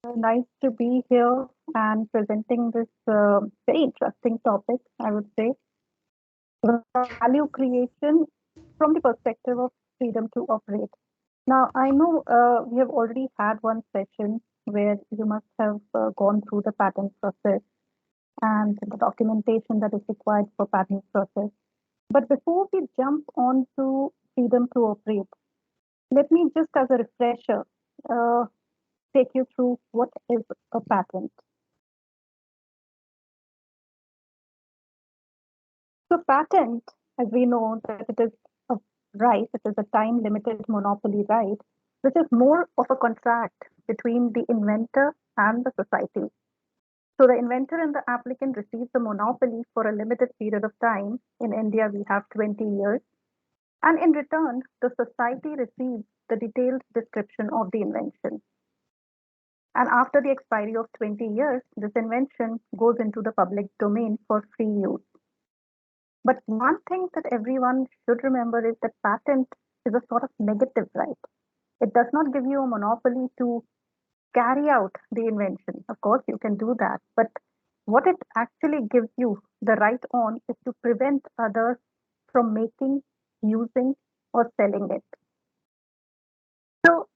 Nice to be here and presenting this very interesting topic, I would say, value creation from the perspective of freedom to operate. Now, I know we have already had one session where you must have gone through the patent process and the documentation that is required for patent process. But before we jump on to freedom to operate, let me just as a refresher uh, take you through what is a patent. So patent, as we know that it is a right, it is a time-limited monopoly right, which is more of a contract between the inventor and the society. So the inventor and the applicant receive the monopoly for a limited period of time. In India, we have 20 years. And in return, the society receives the detailed description of the invention. And after the expiry of 20 years, this invention goes into the public domain for free use. But one thing that everyone should remember is that patent is a sort of negative right. It does not give you a monopoly to carry out the invention. Of course, you can do that. But what it actually gives you the right on is to prevent others from making, using, or selling it. So,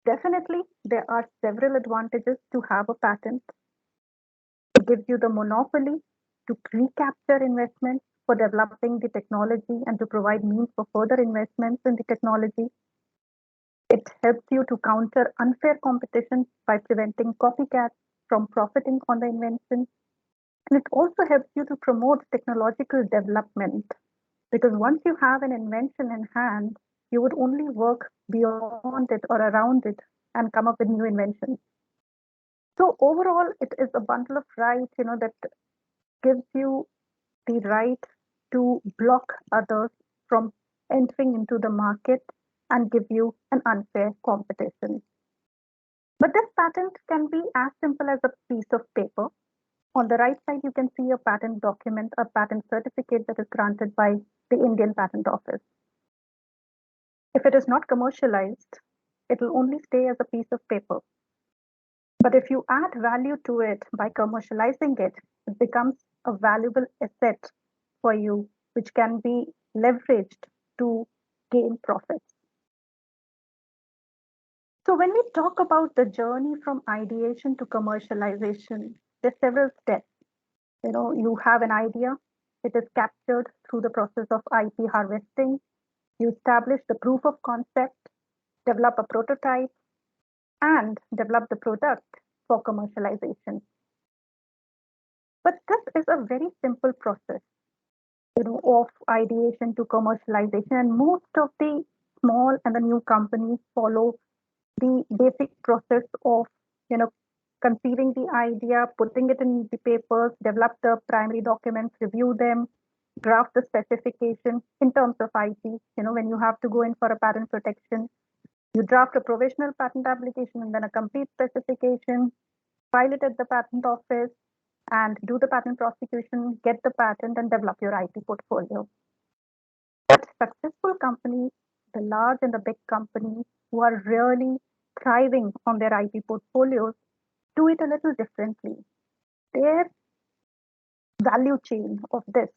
definitely, there are several advantages to have a patent. It gives you the monopoly to recapture investments for developing the technology and to provide means for further investments in the technology. It helps you to counter unfair competition by preventing copycats from profiting on the invention. And it also helps you to promote technological development because once you have an invention in hand, you would only work beyond it or around it and come up with new inventions. So overall, it is a bundle of rights, that gives you the right to block others from entering into the market and give you an unfair competition. But this patent can be as simple as a piece of paper. On the right side, you can see a patent document, a patent certificate that is granted by the Indian Patent Office. If it is not commercialized, it will only stay as a piece of paper. But if you add value to it by commercializing it, it becomes a valuable asset for you, which can be leveraged to gain profits. So, when we talk about the journey from ideation to commercialization, there's several steps. You have an idea, it is captured through the process of IP harvesting. You establish the proof of concept, develop a prototype, and develop the product for commercialization. But this is a very simple process, of ideation to commercialization, and most of the small and the new companies follow the basic process of, you know, conceiving the idea, putting it in the papers, develop the primary documents, review them, draft the specification in terms of IP. When you have to go in for a patent protection, you draft a provisional patent application and then a complete specification, file it at the patent office, and do the patent prosecution, get the patent, and develop your IP portfolio. But successful companies, the large and the big companies who are really thriving on their IP portfolios, do it a little differently. Their value chain of this,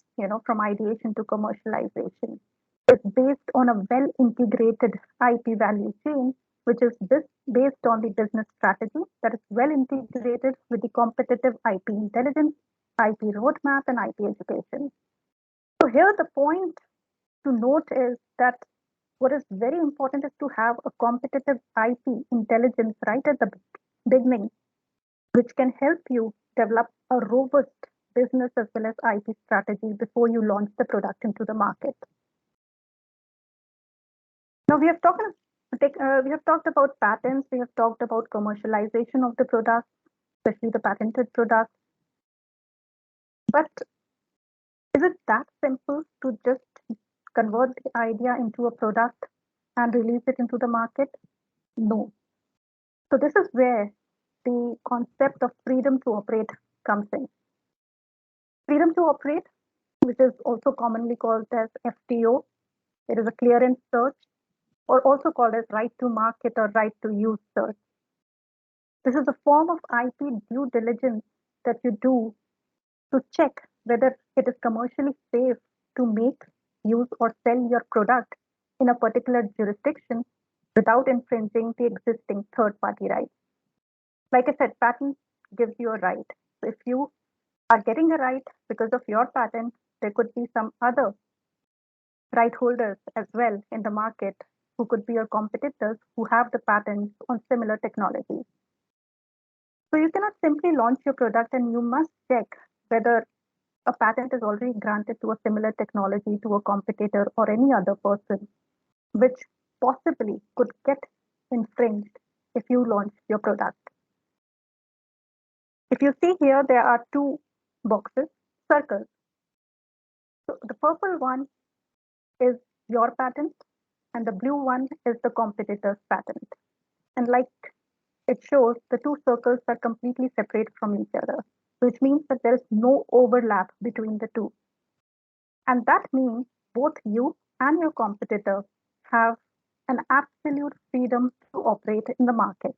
from ideation to commercialization, is based on a well integrated IP value chain, which is based on the business strategy that is well integrated with the competitive IP intelligence, IP roadmap, and IP education. So, here the point to note is that what is very important is to have a competitive IP intelligence right at the beginning, which can help you develop a robust business as well as IP strategy before you launch the product into the market. Now we have talked about patents, we have talked about commercialization of the product, especially the patented product. But is it that simple to just convert the idea into a product and release it into the market? No. So this is where the concept of freedom to operate comes in. Freedom to operate, which is also commonly called as FTO, it is a clearance search, or also called as right to market or right to use search. This is a form of IP due diligence that you do to check whether it is commercially safe to make, use, or sell your product in a particular jurisdiction without infringing the existing third party rights. Like I said, patent gives you a right. So if you are getting a right because of your patent, there could be some other right holders as well in the market who could be your competitors who have the patents on similar technologies. So you cannot simply launch your product and you must check whether a patent is already granted to a similar technology to a competitor or any other person, which possibly could get infringed if you launch your product. If you see here, there are two boxes, circles. So the purple one is your patent, and the blue one is the competitor's patent. And like it shows, the two circles are completely separate from each other, which means that there is no overlap between the two. And that means both you and your competitor have an absolute freedom to operate in the market.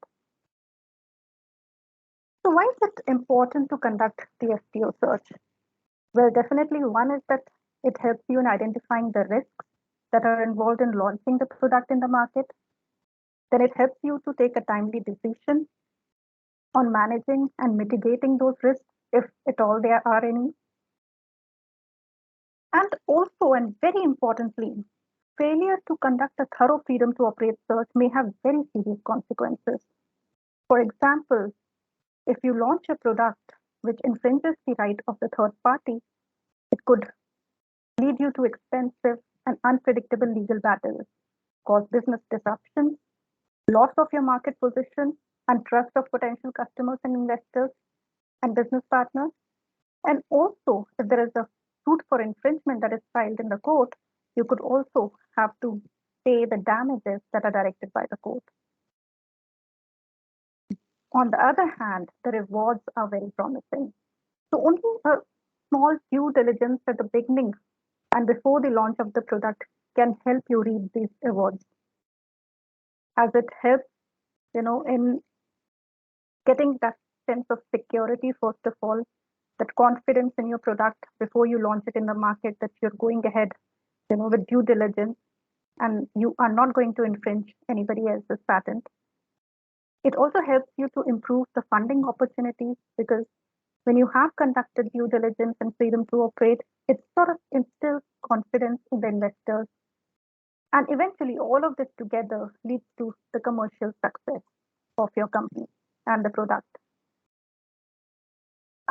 So, why is it important to conduct the FTO search? Well, definitely one is that it helps you in identifying the risks that are involved in launching the product in the market. Then it helps you to take a timely decision on managing and mitigating those risks if at all there are any. And also, and very importantly, failure to conduct a thorough freedom to operate search may have very serious consequences. For example, if you launch a product which infringes the right of the third party, it could lead you to expensive and unpredictable legal battles, cause business disruptions, loss of your market position, and trust of potential customers and investors and business partners. And also, if there is a suit for infringement that is filed in the court, you could also have to pay the damages that are directed by the court. On the other hand, the rewards are very promising. So, only a small due diligence at the beginning and before the launch of the product can help you reap these rewards, as it helps, in getting that sense of security, first of all, that confidence in your product before you launch it in the market, that you're going ahead, with due diligence and you are not going to infringe anybody else's patent. It also helps you to improve the funding opportunities because when you have conducted due diligence and freedom to operate, it sort of instills confidence in the investors. And eventually, all of this together leads to the commercial success of your company and the product.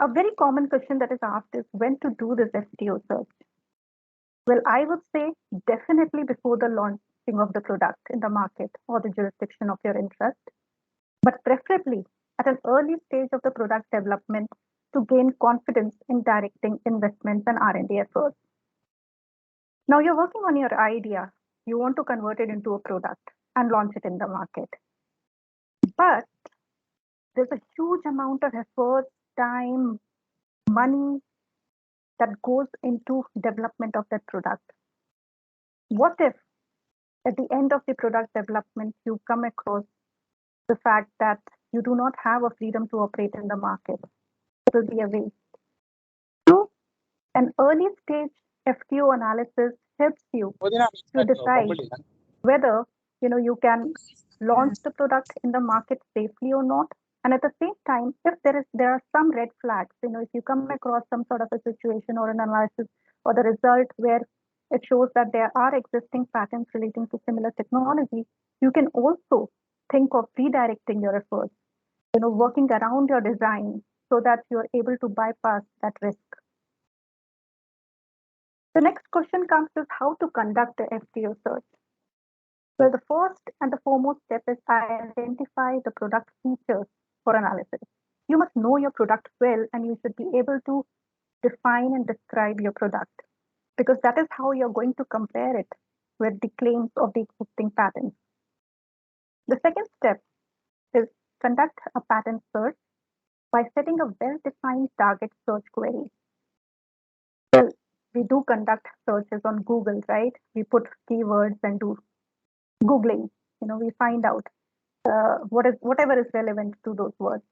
A very common question that is asked is when to do this FTO search. Well, I would say definitely before the launching of the product in the market or the jurisdiction of your interest, but preferably at an early stage of the product development to gain confidence in directing investments and R&D efforts. Now you're working on your idea, you want to convert it into a product and launch it in the market. But there's a huge amount of effort, time, money that goes into development of that product. What if at the end of the product development you come across the fact that you do not have a freedom to operate in the market? It will be a waste. So an early stage FTO analysis helps you to decide whether you can launch the product in the market safely or not. And at the same time, if there are some red flags, if you come across some sort of a situation or an analysis or the result where it shows that there are existing patents relating to similar technology, you can also think of redirecting your efforts, working around your design so that you're able to bypass that risk. The next question comes is how to conduct the FTO search. Well, the first and the foremost step is identify the product features for analysis. You must know your product well and you should be able to define and describe your product because that is how you're going to compare it with the claims of the existing patents. The second step is conduct a patent search by setting a well-defined target search query. Well, we do conduct searches on Google, right? We put keywords and do Googling, we find out. whatever is relevant to those words.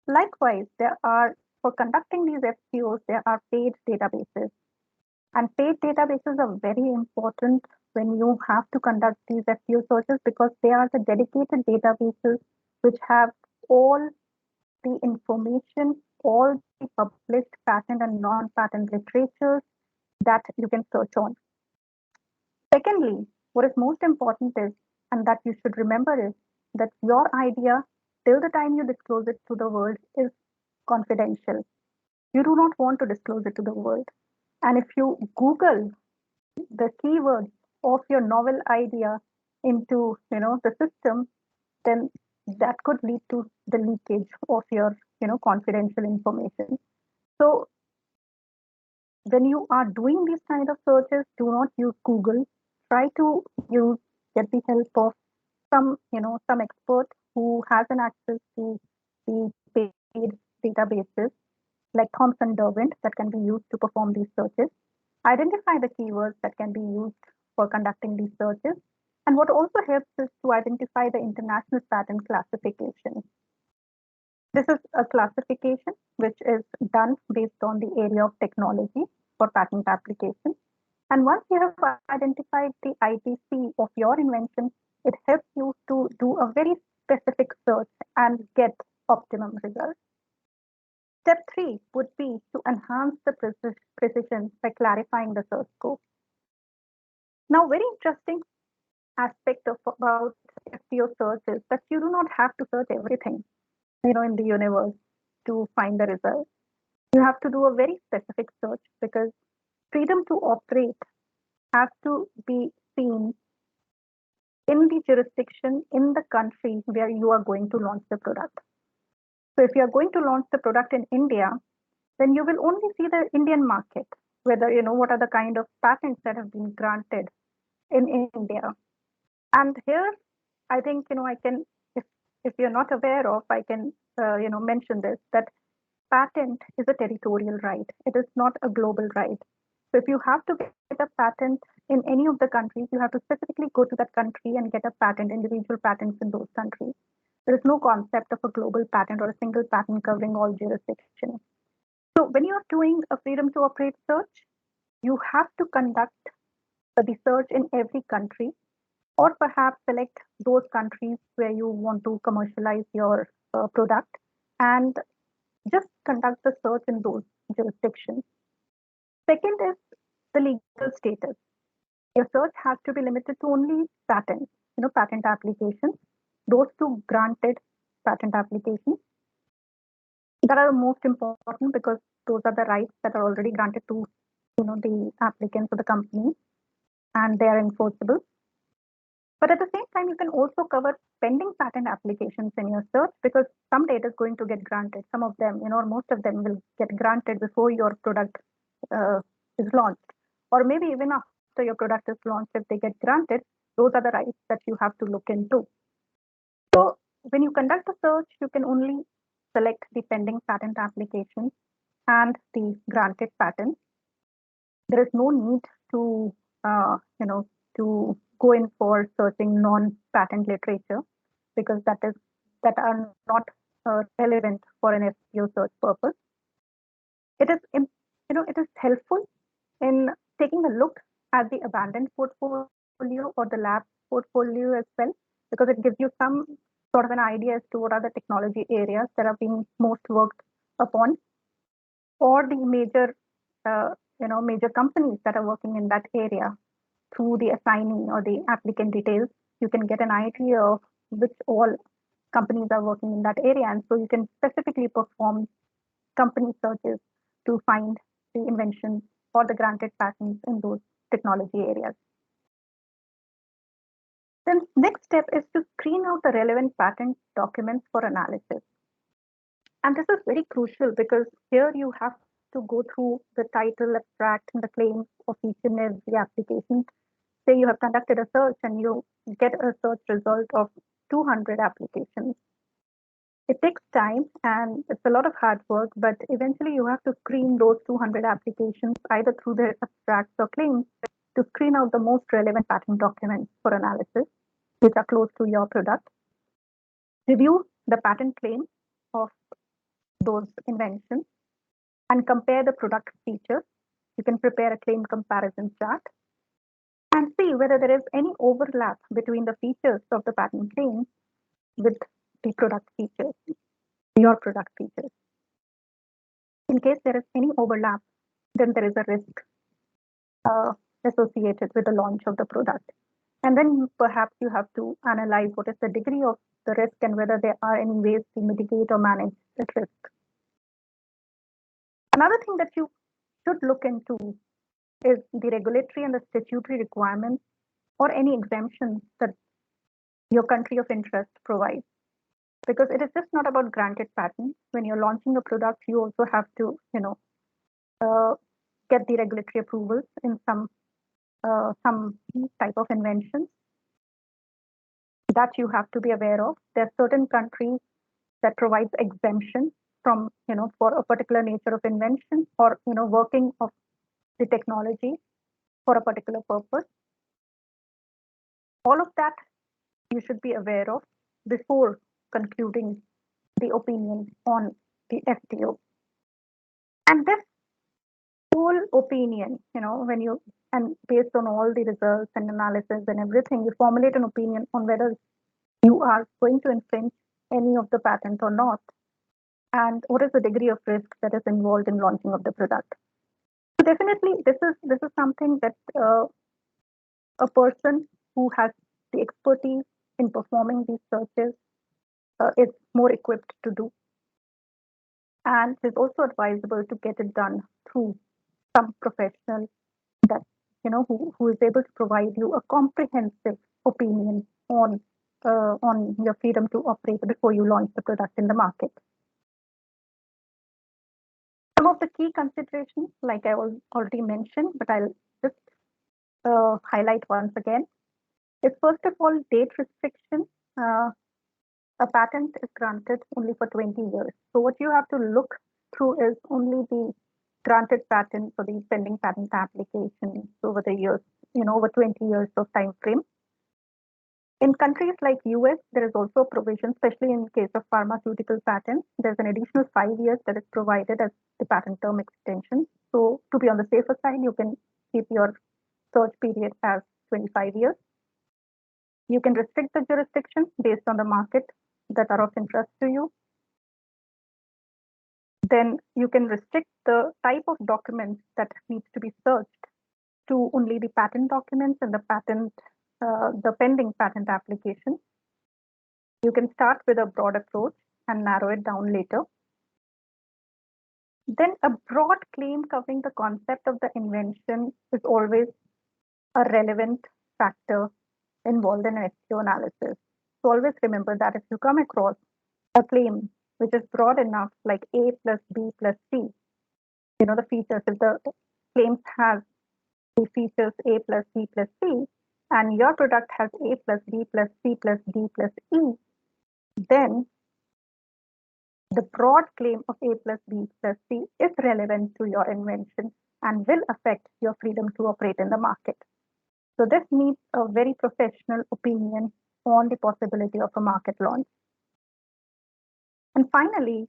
Likewise, there are for conducting these FCOs, there are paid databases, and paid databases are very important when you have to conduct these FCO searches because they are the dedicated databases which have all the information, all the published patent and non-patent literatures that you can search on. Secondly, what is most important is, and that you should remember is, that your idea, till the time you disclose it to the world, is confidential. You do not want to disclose it to the world. And if you Google the keywords of your novel idea into the system, then that could lead to the leakage of your confidential information. So when you are doing these kind of searches, do not use Google. Try to use get the help of some expert who has an access to the paid databases like Thomson Derwent that can be used to perform these searches. Identify the keywords that can be used for conducting these searches. And what also helps is to identify the international patent classification. This is a classification which is done based on the area of technology for patent application. And once you have identified the ITC of your invention, it helps you to do a very specific search and get optimum results. Step three would be to enhance the precision by clarifying the search scope. Now, very interesting aspect of about FTO search is that you do not have to search everything, in the universe to find the result. You have to do a very specific search because freedom to operate has to be seen in the jurisdiction in the country where you are going to launch the product. So if you are going to launch the product in India, then you will only see the Indian market, whether what are the kind of patents that have been granted in India. And here, I think I can, if you're not aware of, I can mention this that patent is a territorial right. It is not a global right. So if you have to get a patent in any of the countries, you have to specifically go to that country and get a patent, individual patents in those countries. There is no concept of a global patent or a single patent covering all jurisdictions. So when you are doing a freedom to operate search, you have to conduct the search in every country or perhaps select those countries where you want to commercialize your product and just conduct the search in those jurisdictions. Second is the legal status. Your search has to be limited to only patents, patent applications, those two granted patent applications that are most important because those are the rights that are already granted to, the applicants or the company, and they are enforceable. But at the same time, you can also cover pending patent applications in your search because some data is going to get granted. Some of them, or most of them will get granted before your product uh, is launched. Or maybe even after your product is launched, if they get granted, those are the rights that you have to look into. So when you conduct a search, you can only select the pending patent application and the granted patent. There is no need to, to go in for searching non-patent literature because that are not relevant for an SEO search purpose. It is, it is helpful in taking a look at the abandoned portfolio or the lab portfolio as well, because it gives you some sort of an idea as to what are the technology areas that are being most worked upon, or the major, major companies that are working in that area. Through the assignee or the applicant details, you can get an idea of which all companies are working in that area, and so you can specifically perform company searches to find the inventions or the granted patents in those technology areas. Then next step is to screen out the relevant patent documents for analysis. And this is very crucial because here you have to go through the title, abstract, and the claims of each and every application. Say you have conducted a search and you get a search result of 200 applications. It takes time and it's a lot of hard work, but eventually you have to screen those 200 applications either through the abstracts or claims to screen out the most relevant patent documents for analysis, which are close to your product. Review the patent claim of those inventions and compare the product features. You can prepare a claim comparison chart and see whether there is any overlap between the features of the patent claim with the product features, your product features. In case there is any overlap, then there is a risk uh, associated with the launch of the product. And then perhaps you have to analyze what is the degree of the risk and whether there are any ways to mitigate or manage that risk. Another thing that you should look into is the regulatory and the statutory requirements or any exemptions that your country of interest provides. Because it is just not about granted patents. When you're launching a product, you also have to, uh, get the regulatory approvals in some type of inventions that you have to be aware of. There are certain countries that provides exemption from, for a particular nature of invention or, working of the technology for a particular purpose. All of that you should be aware of before concluding the opinion on the FTO. And this whole opinion, when you, and based on all the results and analysis and everything, you formulate an opinion on whether you are going to infringe any of the patent or not, and what is the degree of risk that is involved in launching of the product. So definitely, this is something that a person who has the expertise in performing these searches is more equipped to do, and it's also advisable to get it done through some professional that who is able to provide you a comprehensive opinion on your freedom to operate before you launch the product in the market. Some of the key considerations, like I already mentioned, but I'll just highlight once again, is first of all date restriction. Uh, a patent is granted only for 20 years. So what you have to look through is only the granted patent for the pending patent applications over the years, over 20 years of time frame. In countries like US, there is also a provision, especially in case of pharmaceutical patents, there's an additional 5 years that is provided as the patent term extension. So to be on the safer side, you can keep your search period as 25 years. You can restrict the jurisdiction based on the market that are of interest to you. Then you can restrict the type of documents that needs to be searched to only the patent documents and the pending patent application. You can start with a broad approach and narrow it down later. Then a broad claim covering the concept of the invention is always a relevant factor involved in SEO analysis. So always remember that if you come across a claim which is broad enough, like A plus B plus C, the features, if the claims has the features A plus B plus C, and your product has A plus B plus C plus D plus E, then the broad claim of A plus B plus C is relevant to your invention and will affect your freedom to operate in the market. So this needs a very professional opinion on the possibility of a market launch. And finally,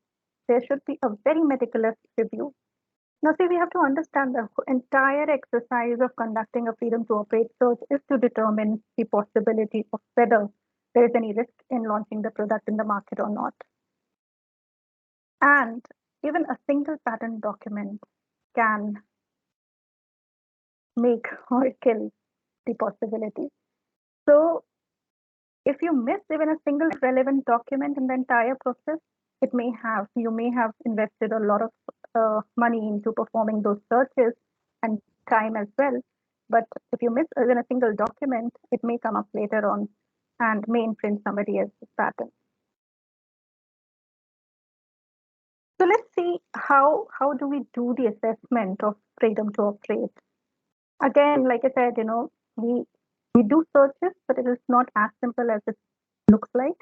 there should be a very meticulous review. Now, see, we have to understand the entire exercise of conducting a freedom to operate search is to determine the possibility of whether there is any risk in launching the product in the market or not. And even a single patent document can make or kill the possibility. So if you miss even a single relevant document in the entire process, you may have invested a lot of money into performing those searches and time as well. But if you miss even a single document, it may come up later on and may infringe somebody else's patent. So let's see how do we do the assessment of freedom to operate. Again, like I said, we do searches, but it is not as simple as it looks like.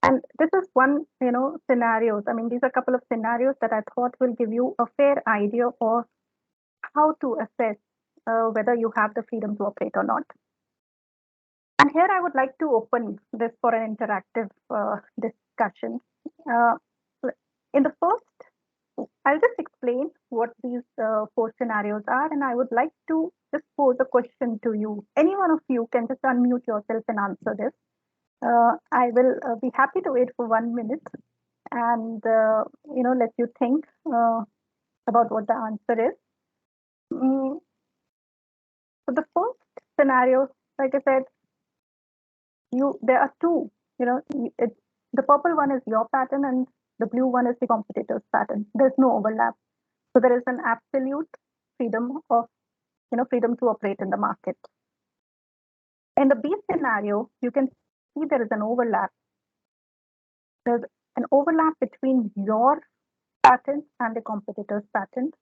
And this is one, scenarios. I mean, these are a couple of scenarios that I thought will give you a fair idea of how to assess whether you have the freedom to operate or not. And here I would like to open this for an interactive discussion. Uh, in the first, I'll just explain what these four scenarios are, and I would like to just pose a question to you. Any one of you can just unmute yourself and answer this. I will be happy to wait for 1 minute and let you think about what the answer is. Mm, so the first scenario, like I said, there are two. The purple one is your pattern and the blue one is the competitor's pattern. There's no overlap, so there is an absolute freedom of freedom to operate in the market. In the B scenario, you can see there is an overlap. There's an overlap between your patent and the competitor's patent.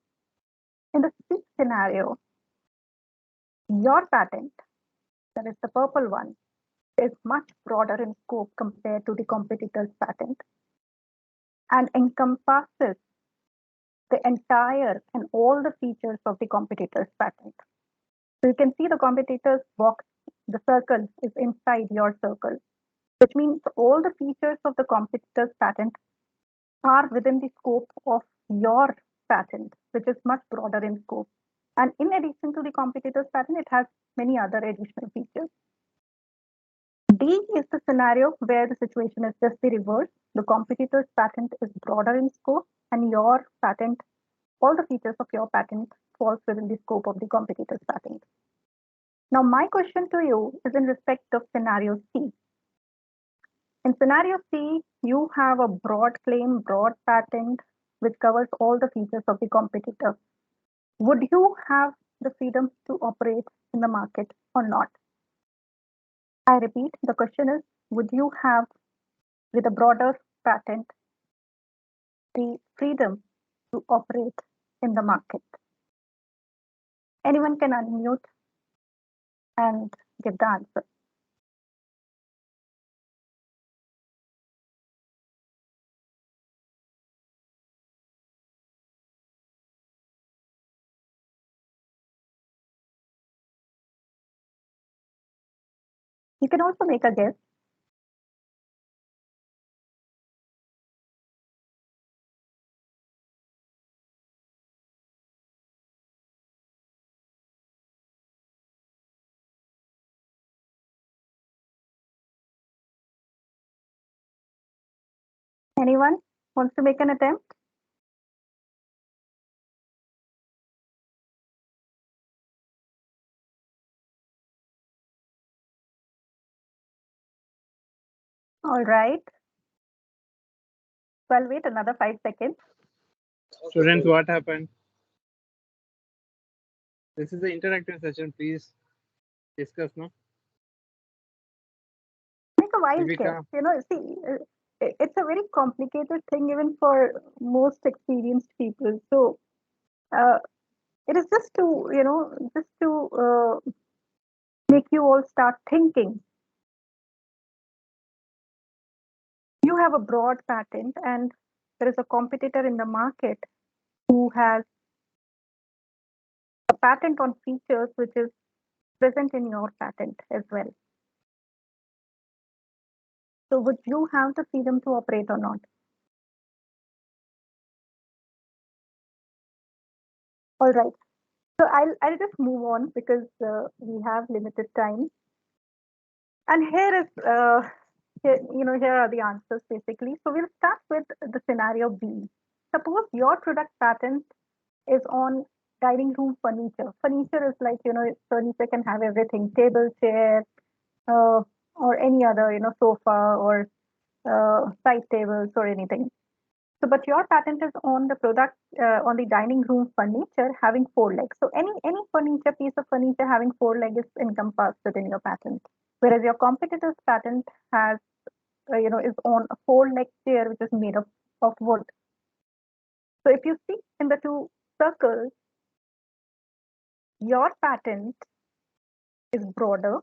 In the C scenario, your patent, that is the purple one, is much broader in scope compared to the competitor's patent and encompasses the entire and all the features of the competitor's patent. So you can see the competitor's box, the circle is inside your circle, which means all the features of the competitor's patent are within the scope of your patent, which is much broader in scope. And in addition to the competitor's patent, it has many other additional features. D is the scenario where the situation is just the reverse. The competitor's patent is broader in scope, and your patent, all the features of your patent falls within the scope of the competitor's patent. Now, my question to you is in respect of scenario C. In scenario C, you have a broad claim, broad patent, which covers all the features of the competitor. Would you have the freedom to operate in the market or not? I repeat, the question is, would you have, with a broader patent, the freedom to operate in the market? Anyone can unmute and give the answer. You can also make a guess. Anyone wants to make an attempt? All right. So I'll wait another 5 seconds. Students, what happened? This is the interactive session. Please discuss, no? Make a wild guess. See, it's a very complicated thing even for most experienced people. So uh, it is just to, make you all start thinking. You have a broad patent, and there is a competitor in the market who has a patent on features which is present in your patent as well. So would you have the freedom to operate or not? All right. So I'll just move on because we have limited time. And here are the answers basically. So we'll start with the scenario B. Suppose your product patent is on dining room furniture. Furniture is like, furniture can have everything, table, chair, uh, or any other, sofa or side tables or anything. So, but your patent is on the product, on the dining room furniture having four legs. So any furniture, piece of furniture having four legs is encompassed within your patent. Whereas your competitor's patent has, is on a four-leg chair which is made of wood. So if you see in the two circles, your patent is broader,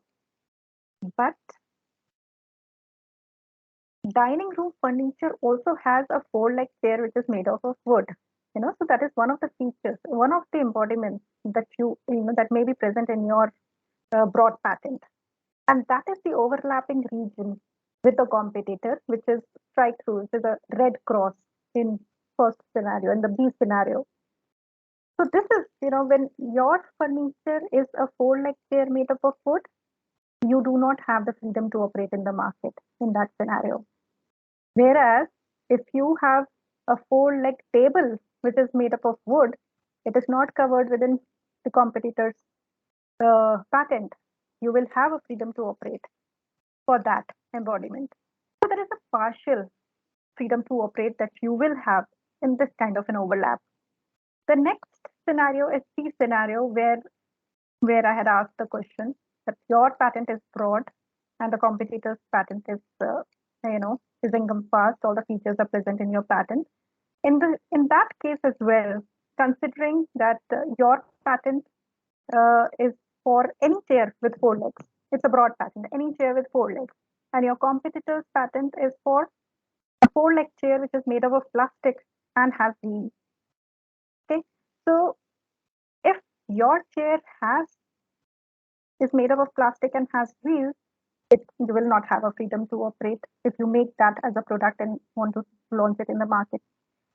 but dining room furniture also has a four-leg chair which is made of wood. So that is one of the features, one of the embodiments that that may be present in your broad patent. And that is the overlapping region with the competitor, which is strike through, which is a red cross in first scenario, in the B scenario. So this is, when your furniture is a four-leg chair made up of wood, you do not have the freedom to operate in the market in that scenario. Whereas if you have a four-leg table which is made up of wood, it is not covered within the competitor's patent. You will have a freedom to operate for that embodiment. So there is a partial freedom to operate that you will have in this kind of an overlap. The next scenario is the scenario where I had asked the question that your patent is broad and the competitor's patent is is encompassed. All the features are present in your patent. In that case as well, considering that your patent is for any chair with four legs, it's a broad patent. Any chair with four legs, and your competitor's patent is for a four-leg chair which is made up of plastic and has wheels. Okay, so if your chair has is made up of plastic and has wheels, you will not have a freedom to operate if you make that as a product and want to launch it in the market.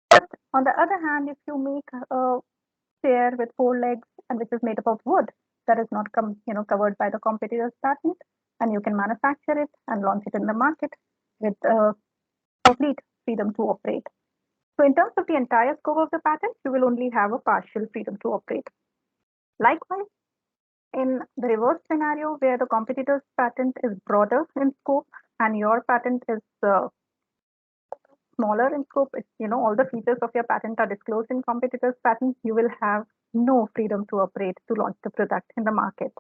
But on the other hand, if you make a chair with four legs and which is made up of wood, that is not covered by the competitor's patent, and you can manufacture it and launch it in the market with complete freedom to operate. So in terms of the entire scope of the patent, you will only have a partial freedom to operate. Likewise, in the reverse scenario where the competitor's patent is broader in scope and your patent is smaller in scope, if all the features of your patent are disclosed in competitor's patent, you will have no freedom to operate to launch the product in the market.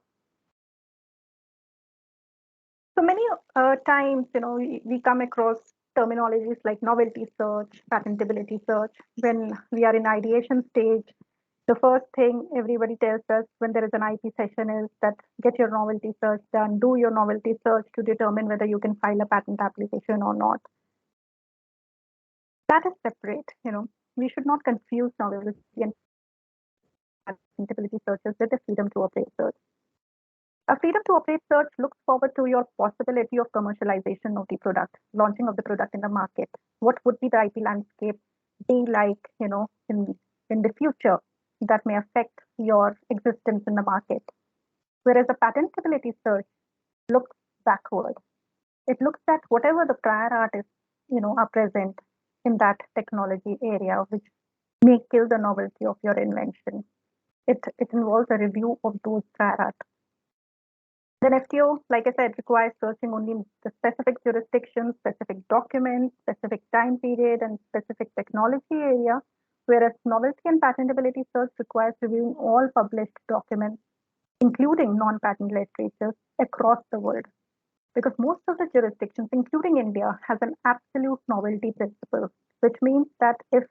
So many times, we come across terminologies like novelty search, patentability search. When we are in ideation stage, the first thing everybody tells us when there is an IP session is that get your novelty search done, do your novelty search to determine whether you can file a patent application or not. That is separate. We should not confuse novelty and patentability searches with the freedom to operate search. A freedom to operate search looks forward to your possibility of commercialization of the product, launching of the product in the market. What would be the IP landscape be like, in the future that may affect your existence in the market? Whereas a patentability search looks backward. It looks at whatever the prior art is, are present in that technology area, which may kill the novelty of your invention. It involves a review of those prior art. Then FTO, like I said, requires searching only the specific jurisdiction, specific documents, specific time period, and specific technology area, whereas novelty and patentability search requires reviewing all published documents, including non-patent literature across the world. Because most of the jurisdictions, including India, has an absolute novelty principle, which means that if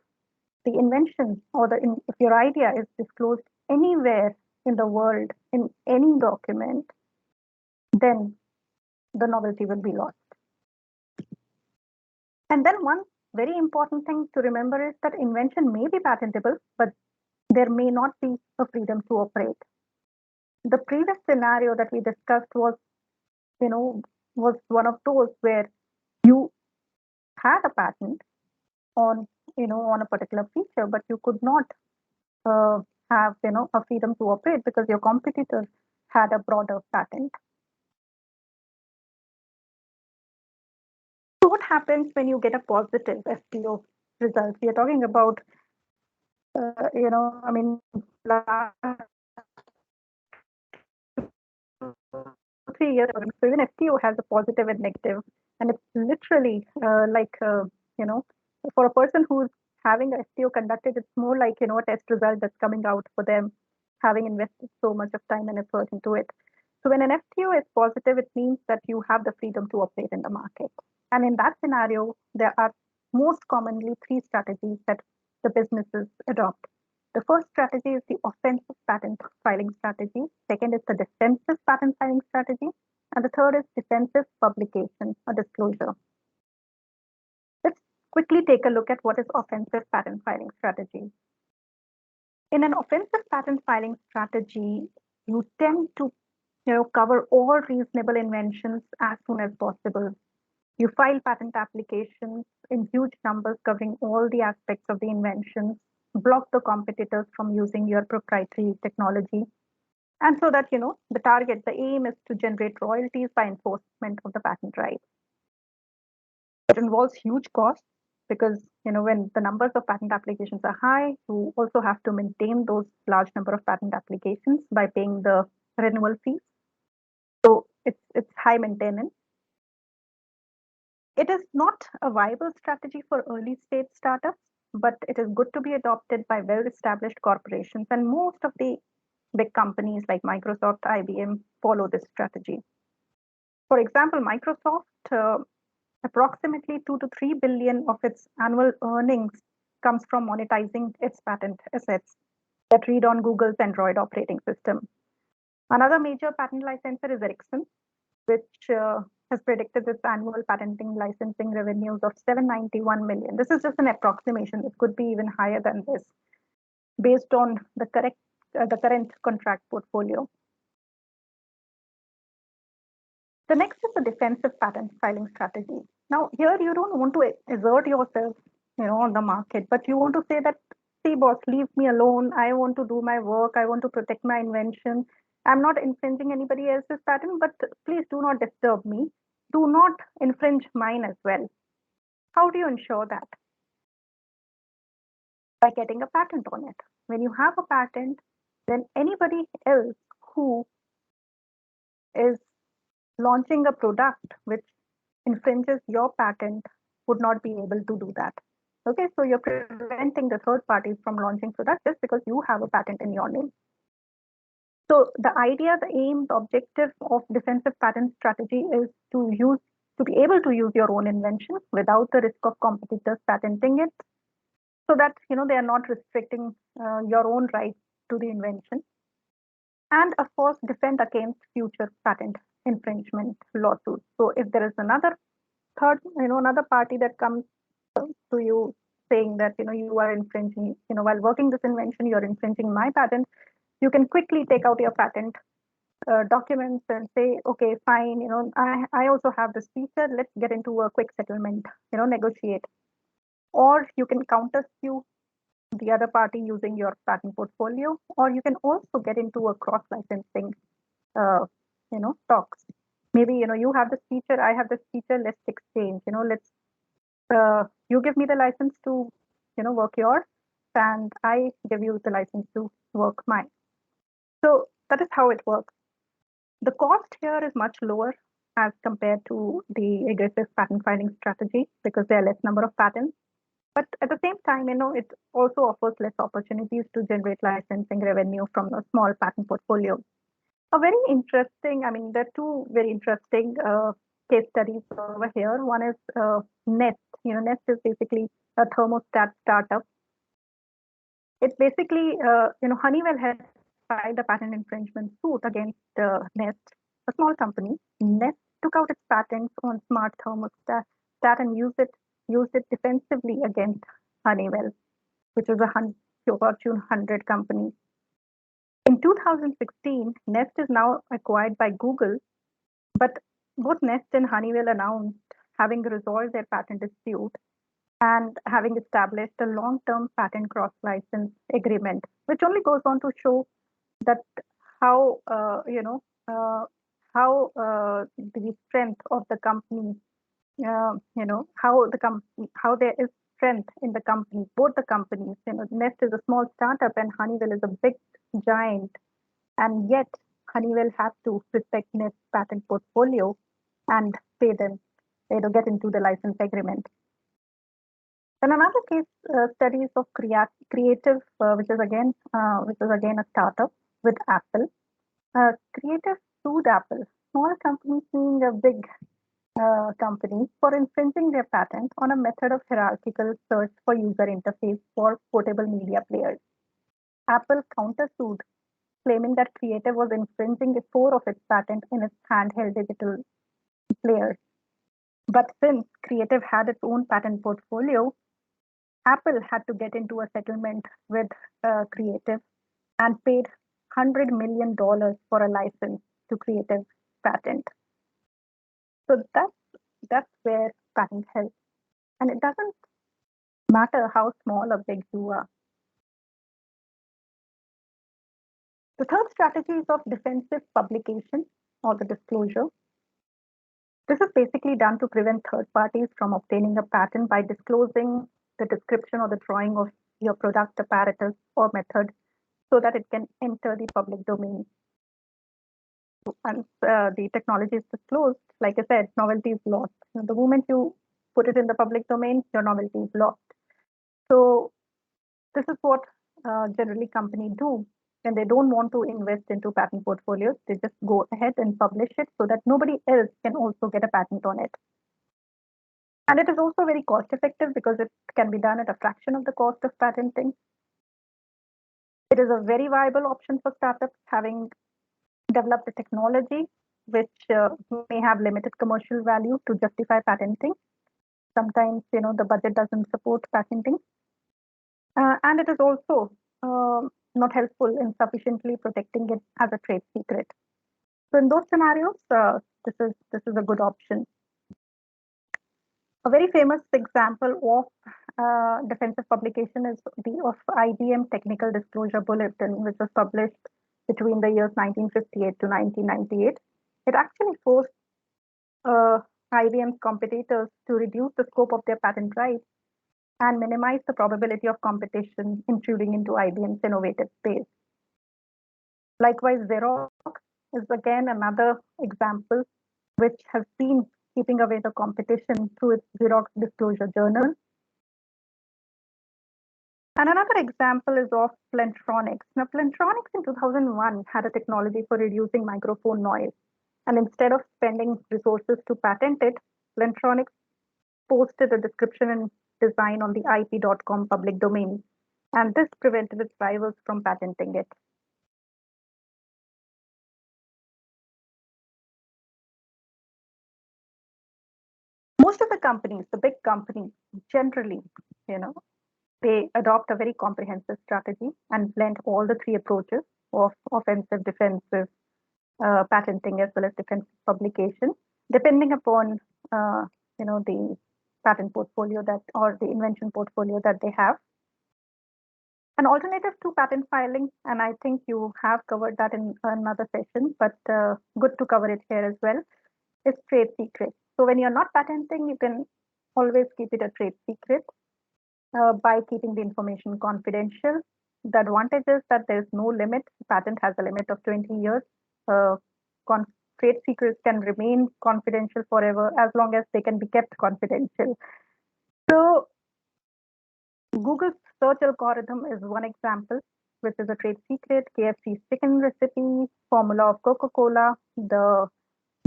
the invention or if your idea is disclosed anywhere in the world in any document, then the novelty will be lost. And then one very important thing to remember is that invention may be patentable, but there may not be a freedom to operate. The previous scenario that we discussed you know, was one of those where you had a patent on, on a particular feature, but you could not uh, have, a freedom to operate because your competitor had a broader patent. So what happens when you get a positive FTO result? We are talking about, I mean, last 3 years. So even FTO has a positive and negative, and it's literally you know, for a person who's having a FTO conducted, it's more like a test result that's coming out for them, having invested so much of time and effort into it. So when an FTO is positive, it means that you have the freedom to operate in the market. And in that scenario, there are most commonly three strategies that the businesses adopt. The first strategy is the offensive patent filing strategy. Second is the defensive patent filing strategy. And the third is defensive publication or disclosure. Let's quickly take a look at what is offensive patent filing strategy. In an offensive patent filing strategy, you tend to cover all reasonable inventions as soon as possible. You file patent applications in huge numbers covering all the aspects of the inventions, block the competitors from using your proprietary technology, and so that the target, the aim is to generate royalties by enforcement of the patent rights. It involves huge costs because when the numbers of patent applications are high, you also have to maintain those large number of patent applications by paying the renewal fees. So it's high maintenance. It is not a viable strategy for early stage startups, but it is good to be adopted by well established corporations, and most of the big companies like Microsoft, IBM follow this strategy. For example, Microsoft, approximately 2 to 3 billion of its annual earnings comes from monetizing its patent assets that read on Google's Android operating system. Another major patent licensor is Ericsson, which has predicted its annual patenting licensing revenues of 791 million. This is just an approximation. It could be even higher than this based on the current contract portfolio. The next is the defensive patent filing strategy. Now, here you don't want to assert yourself, on the market, but you want to say that, see, boss, leave me alone. I want to do my work. I want to protect my invention. I'm not infringing anybody else's patent, but please do not disturb me. Do not infringe mine as well. How do you ensure that? By getting a patent on it. When you have a patent, then anybody else who is launching a product which infringes your patent would not be able to do that. Okay, so you're preventing the third parties from launching products just because you have a patent in your name. So the idea, the aim, the objective of defensive patent strategy is to be able to use your own invention without the risk of competitors patenting it, so that they are not restricting your own rights to the invention, and of course defend against future patent infringement lawsuits. So if there is another party that comes to you saying that you are infringing, while working this invention, you're infringing my patent, you can quickly take out your patent documents and say, okay, fine, I also have this feature, let's get into a quick settlement, negotiate. Or you can counter sue the other party using your patent portfolio, or you can also get into a cross licensing talks. Maybe you have this feature, I have this feature, let's exchange, let's you give me the license to work yours, and I give you the license to work mine. So that is how it works. The cost here is much lower as compared to the aggressive patent filing strategy because there are less number of patents. But at the same time, it also offers less opportunities to generate licensing revenue from a small patent portfolio. A very interesting, there are two very interesting case studies over here. One is Nest. Nest is basically a thermostat startup. It basically, Honeywell had filed a patent infringement suit against Nest, a small company. Nest took out its patents on smart thermostat and used it defensively against Honeywell, which is a Fortune 100 company. In 2016, Nest is now acquired by Google, but both Nest and Honeywell announced having resolved their patent dispute and having established a long-term patent cross-license agreement, which only goes on to show that how the strength of the company, how there is strength in the company, both the companies. Nest is a small startup and Honeywell is a big giant, and yet Honeywell had to respect Nest's patent portfolio and pay them, get into the license agreement. Then another case studies of Creative, which is again a startup with Apple. Creative sued Apple, small company suing a big company for infringing their patent on a method of hierarchical search for user interface for portable media players. Apple countersued, claiming that Creative was infringing four of its patents in its handheld digital players. But since Creative had its own patent portfolio, Apple had to get into a settlement with Creative and paid $100 million for a license to creative patent. So that's where patent helps. And it doesn't matter how small or big you are. The third strategy is of defensive publication or the disclosure. This is basically done to prevent third parties from obtaining a patent by disclosing the description or the drawing of your product apparatus or method so that it can enter the public domain. Once the technology is disclosed, like I said, novelty is lost. The moment you put it in the public domain, your novelty is lost. So this is what generally companies do when they don't want to invest into patent portfolios. They just go ahead and publish it so that nobody else can also get a patent on it. And it is also very cost effective because it can be done at a fraction of the cost of patenting. It is a very viable option for startups having developed a technology which may have limited commercial value to justify patenting. Sometimes, the budget doesn't support patenting. And it is also not helpful in sufficiently protecting it as a trade secret. So in those scenarios, this is a good option. A very famous example of defensive publication is the of IBM Technical Disclosure Bulletin, which was published between the years 1958 to 1998. It actually forced IBM's competitors to reduce the scope of their patent rights and minimize the probability of competition intruding into IBM's innovative space. Likewise, Xerox is again another example which has been keeping away the competition through its Xerox Disclosure Journal. And another example is of Plantronics. Now, Plantronics in 2001 had a technology for reducing microphone noise. And instead of spending resources to patent it, Plantronics posted a description and design on the IP.com public domain. And this prevented its rivals from patenting it. Most of the companies, the big companies, generally, they adopt a very comprehensive strategy and blend all the three approaches of offensive, defensive, patenting as well as defensive publication, depending upon the patent portfolio that or the invention portfolio that they have. An alternative to patent filing, and I think you have covered that in another session, but good to cover it here as well, is trade secret. So when you're not patenting, you can always keep it a trade secret by keeping the information confidential. The advantage is that there's no limit. The patent has a limit of 20 years. Trade secrets can remain confidential forever as long as they can be kept confidential. So Google's search algorithm is one example, which is a trade secret. KFC's chicken recipe, formula of Coca-Cola, the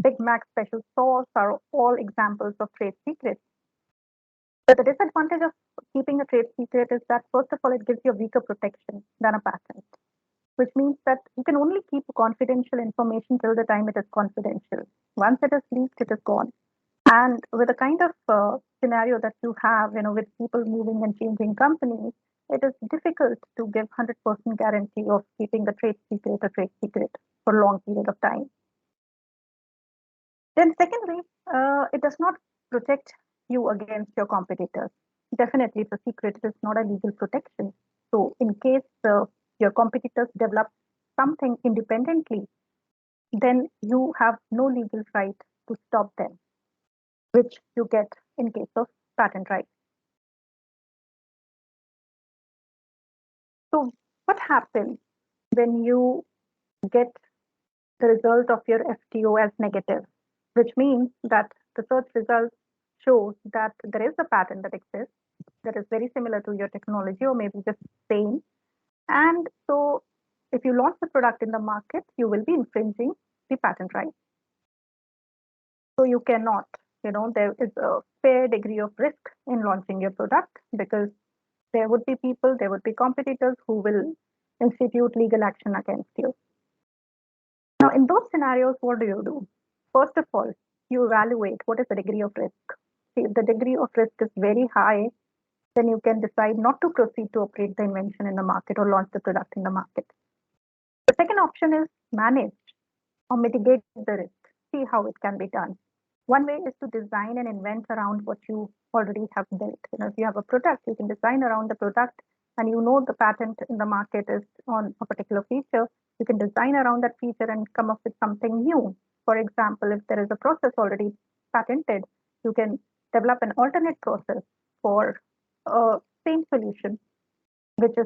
Big Mac special sauce are all examples of trade secrets. But the disadvantage of keeping a trade secret is that, first of all, it gives you a weaker protection than a patent, which means that you can only keep confidential information till the time it is confidential. Once it is leaked, it is gone. And with the kind of scenario that you have, with people moving and changing companies, it is difficult to give 100% guarantee of keeping the trade secret a trade secret for a long period of time. Then secondly, it does not protect you against your competitors. Definitely, it's a secret. It is not a legal protection. So in case your competitors develop something independently, then you have no legal right to stop them, which you get in case of patent rights. So what happens when you get the result of your FTO as negative, which means that the search results show that there is a patent that exists that is very similar to your technology or maybe just same. And so if you launch the product in the market, you will be infringing the patent rights. So you cannot, there is a fair degree of risk in launching your product because there would be people, there would be competitors who will institute legal action against you. Now, in those scenarios, what do you do? First of all, you evaluate what is the degree of risk. See, if the degree of risk is very high, then you can decide not to proceed to operate the invention in the market or launch the product in the market. The second option is manage. or mitigate the risk, see how it can be done. One way is to design and invent around what you already have built. If you have a product, you can design around the product, and the patent in the market is on a particular feature. You can design around that feature and come up with something new. For example, if there is a process already patented, you can develop an alternate process for a same solution, which is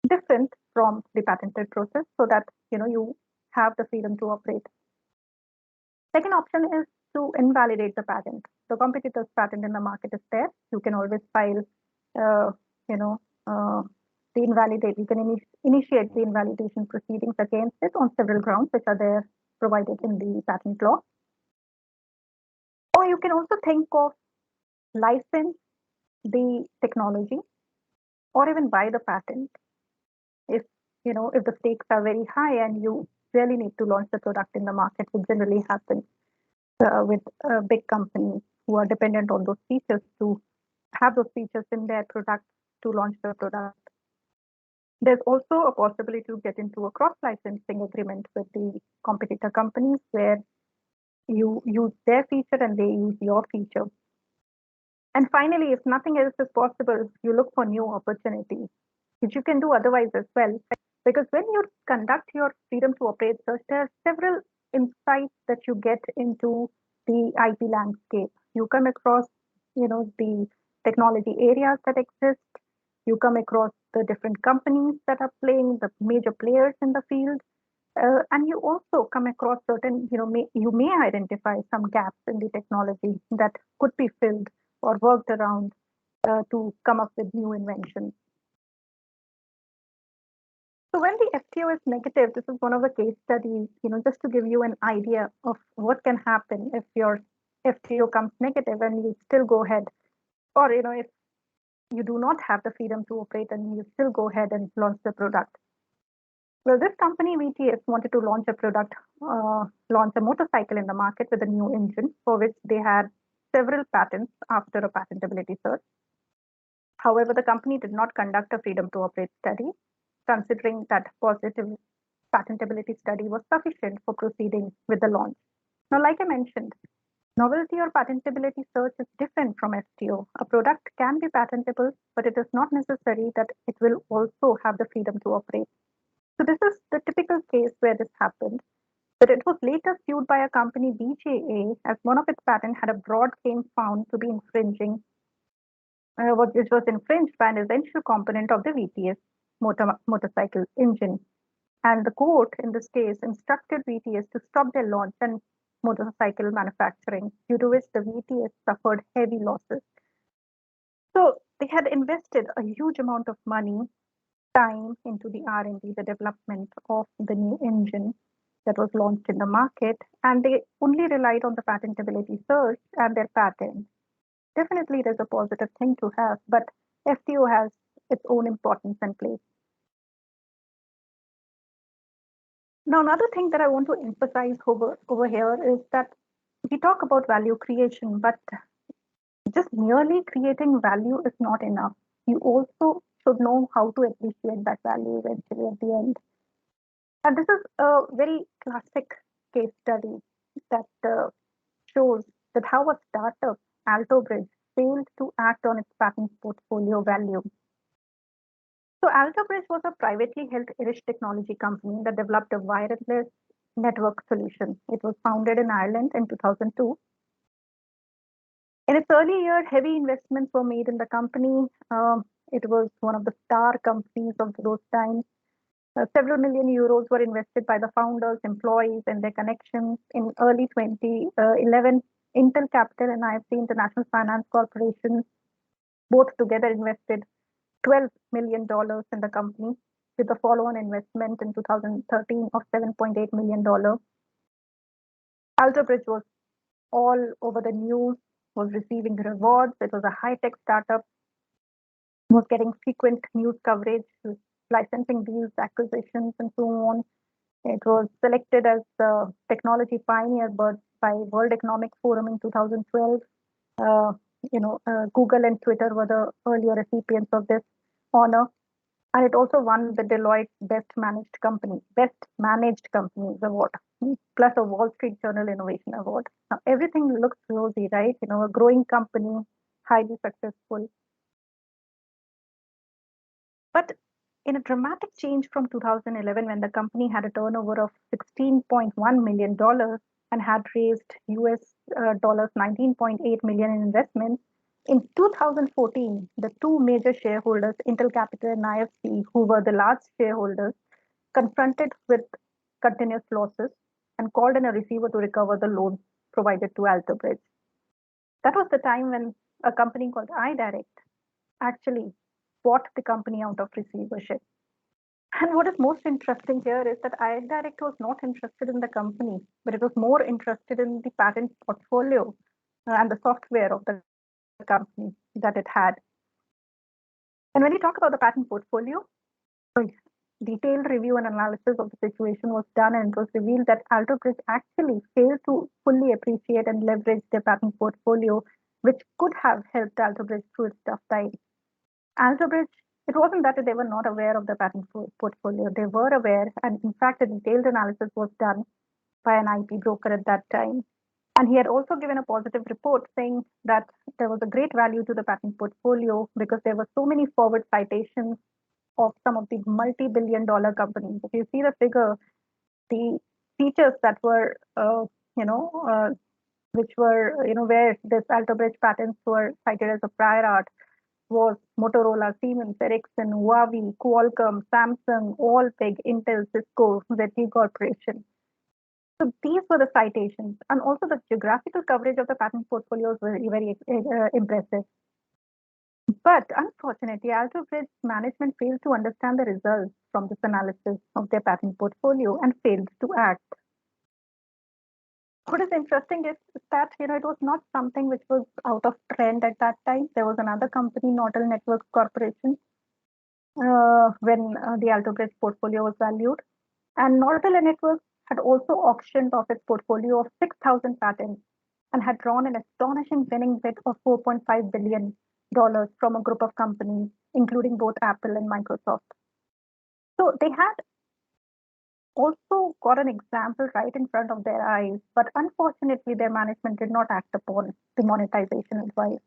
different from the patented process, so that you have the freedom to operate. Second option is to invalidate the patent. The competitor's patent in the market is there. You can always file, uh, you know, uh, the invalidate. You can initiate the invalidation proceedings against it on several grounds, which are there provided in the patent law. Or you can also think of license the technology, or even buy the patent if if the stakes are very high and you really need to launch the product in the market, which generally happens with big companies who are dependent on those features to have those features in their product to launch the product. There's also a possibility to get into a cross-licensing agreement with the competitor companies where you use their feature and they use your feature. And finally, if nothing else is possible, you look for new opportunities, which you can do otherwise as well. Because when you conduct your freedom to operate search, there are several insights that you get into the IP landscape. You come across, the technology areas that exist. You come across the different companies that are playing, the major players in the field. And you also come across certain, you may identify some gaps in the technology that could be filled or worked around to come up with new inventions. So when the FTO is negative, this is one of the case studies, just to give you an idea of what can happen if your FTO comes negative and you still go ahead, or if you do not have the freedom to operate and you still go ahead and launch the product. Well, this company VTS wanted to launch a product, launch a motorcycle in the market with a new engine for which they had several patents after a patentability search. However, the company did not conduct a freedom to operate study, considering that positive patentability study was sufficient for proceeding with the launch. Now, like I mentioned, novelty or patentability search is different from FTO. A product can be patentable, but it is not necessary that it will also have the freedom to operate. So this is the typical case where this happened, but it was later sued by a company BJA as one of its patents had a broad claim found to be infringing, which was infringed by an essential component of the VTS motorcycle engine. And the court in this case instructed VTS to stop their launch and motorcycle manufacturing, due to which the VTS suffered heavy losses. So they had invested a huge amount of money, time into the R&D, the development of the new engine that was launched in the market, and they only relied on the patentability search and their patent. Definitely, there's a positive thing to have, but FTO has its own importance and place. Now, another thing that I want to emphasize over here is that we talk about value creation, but just merely creating value is not enough. You also should know how to appreciate that value eventually at the end. And this is a very classic case study that shows that how a startup, AltoBridge, failed to act on its patent portfolio value. So AltoBridge was a privately held Irish technology company that developed a wireless network solution. It was founded in Ireland in 2002. In its early year, heavy investments were made in the company. It was one of the star companies of those times. Several million euros were invested by the founders, employees, and their connections. In early 2011, Intel Capital and IFC International Finance Corporation both together invested $12 million in the company, with a follow-on investment in 2013 of $7.8 million. AltoBridge was all over the news, was receiving rewards. It was a high-tech startup, was getting frequent news coverage, licensing deals, acquisitions, and so on. It was selected as the technology pioneer by World Economic Forum in 2012. Google and Twitter were the earlier recipients of this honor. And it also won the Deloitte Best Managed Companies Award, plus a Wall Street Journal Innovation Award. Now, everything looks rosy, right? A growing company, highly successful. But in a dramatic change from 2011, when the company had a turnover of $16.1 million and had raised US dollars 19.8 million in investments, in 2014, the two major shareholders, Intel Capital and IFC, who were the large shareholders, confronted with continuous losses and called in a receiver to recover the loans provided to Alterbridge. That was the time when a company called iDirect actually bought the company out of receivership. And what is most interesting here is that iDirect was not interested in the company, but it was more interested in the patent portfolio and the software of the company that it had. And when we talk about the patent portfolio, detailed review and analysis of the situation was done, and it was revealed that Alterbridge actually failed to fully appreciate and leverage their patent portfolio, which could have helped Alterbridge through its tough times. Alterbridge, it wasn't that they were not aware of the patent portfolio. They were aware, and in fact, a detailed analysis was done by an IP broker at that time. And he had also given a positive report saying that there was a great value to the patent portfolio because there were so many forward citations of some of the multi-billion-dollar companies. If you see the figure, the features that were, which were, where this Alterbridge patents were cited as a prior art was Motorola, Siemens, Ericsson, Huawei, Qualcomm, Samsung, Allpig, Intel, Cisco, ZTE Corporation. So these were the citations, and also the geographical coverage of the patent portfolio was very, very impressive. But unfortunately, Alterbridge management failed to understand the results from this analysis of their patent portfolio and failed to act. What is interesting is that it was not something which was out of trend at that time. There was another company, Nortel Networks Corporation, when the Alterbridge portfolio was valued, and Nortel Networks had also auctioned off its portfolio of 6,000 patents and had drawn an astonishing winning bid of $4.5 billion from a group of companies, including both Apple and Microsoft. So they had also got an example right in front of their eyes, but unfortunately, their management did not act upon the monetization advice.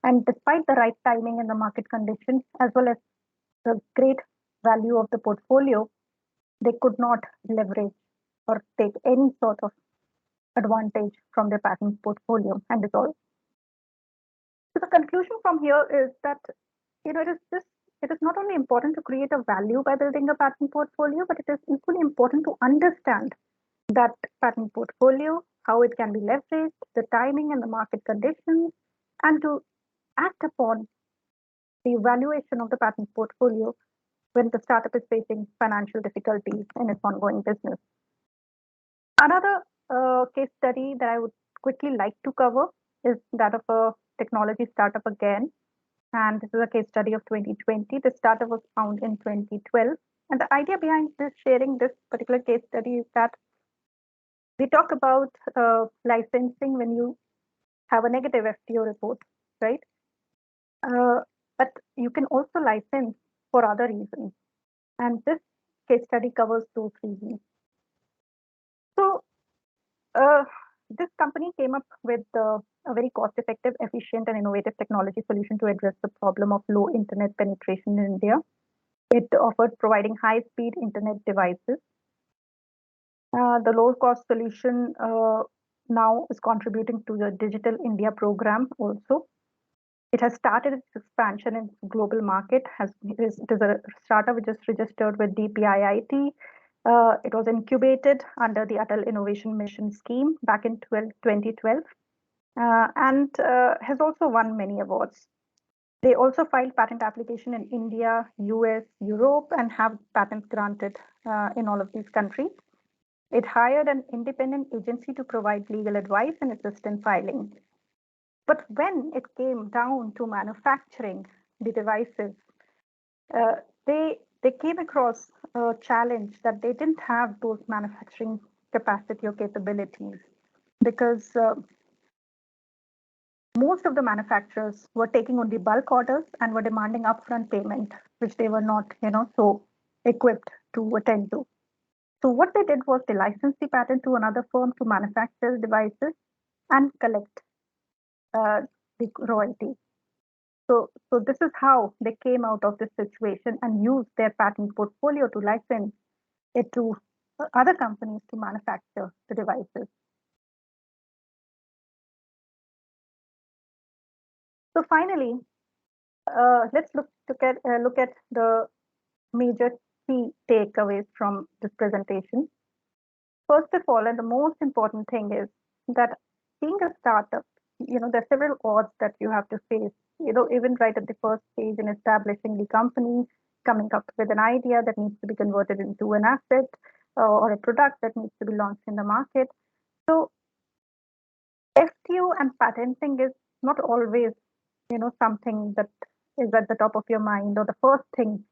And despite the right timing and the market conditions, as well as the great value of the portfolio, they could not leverage or take any sort of advantage from their patent portfolio and dissolve. So the conclusion from here is that it is not only important to create a value by building a patent portfolio, but it is equally important to understand that patent portfolio, how it can be leveraged, the timing and the market conditions, and to act upon the evaluation of the patent portfolio when the startup is facing financial difficulties in its ongoing business. Another case study that I would quickly like to cover is that of a technology startup again. And this is a case study of 2020. The startup was found in 2012. And the idea behind this sharing this particular case study is that we talk about licensing when you have a negative FTO report, right? But you can also license for other reasons. And this case study covers those reasons. So this company came up with a very cost-effective, efficient, and innovative technology solution to address the problem of low internet penetration in India. It offered providing high-speed internet devices. The low-cost solution now is contributing to the Digital India program also. It has started its expansion in the global market. It is a startup which is registered with DPIIT. It was incubated under the Atal Innovation Mission scheme back in 2012 and has also won many awards. They also filed patent application in India, US, Europe, and have patents granted in all of these countries. It hired an independent agency to provide legal advice and assist in filing. But when it came down to manufacturing the devices, they came across a challenge that they didn't have those manufacturing capacity or capabilities because most of the manufacturers were taking only bulk orders and were demanding upfront payment, which they were not, so equipped to attend to. So what they did was they licensed the patent to another firm to manufacture devices and collect uh, the royalty. So this is how they came out of this situation and used their patent portfolio to license it to other companies to manufacture the devices. So finally, let's look at the major key takeaways from this presentation. First of all, and the most important thing is that being a startup, there are several odds that you have to face. Even right at the first stage in establishing the company, coming up with an idea that needs to be converted into an asset or a product that needs to be launched in the market. So FTO and patenting is not always, something that is at the top of your mind or the first thing